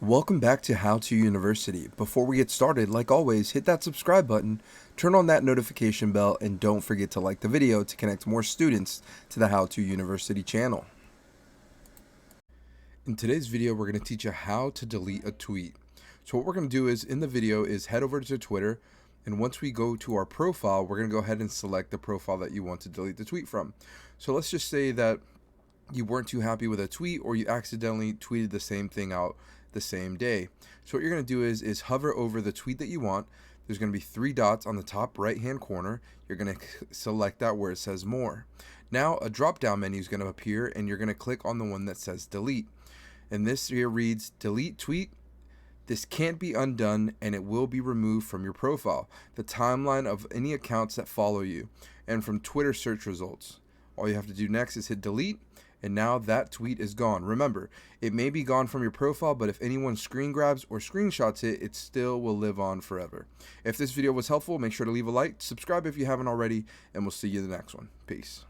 Welcome back to How To University. Before we get started, like always, hit that subscribe button, turn on that notification bell, and don't forget to like the video to connect more students to the How To University channel. In today's video, we're going to teach you how to delete a tweet. So what we're going to do is, in the video, is head over to Twitter, and once we go to our profile, we're going to go ahead and select the profile that you want to delete the tweet from. So let's just say that you weren't too happy with a tweet, or you accidentally tweeted the same thing out the same day. So what you're going to do is hover over the tweet that you want. There's going to be three dots on the top right hand corner. You're going to select that where it says more. Now a drop down menu is going to appear, and you're going to click on the one that says delete. And this here reads delete tweet. This can't be undone, and it will be removed from your profile, the timeline of any accounts that follow you, and from Twitter search results. All you have to do next is hit delete, and now that tweet is gone. Remember, it may be gone from your profile, but if anyone screen grabs or screenshots it, it still will live on forever. If this video was helpful, make sure to leave a like, subscribe if you haven't already, and we'll see you in the next one. Peace.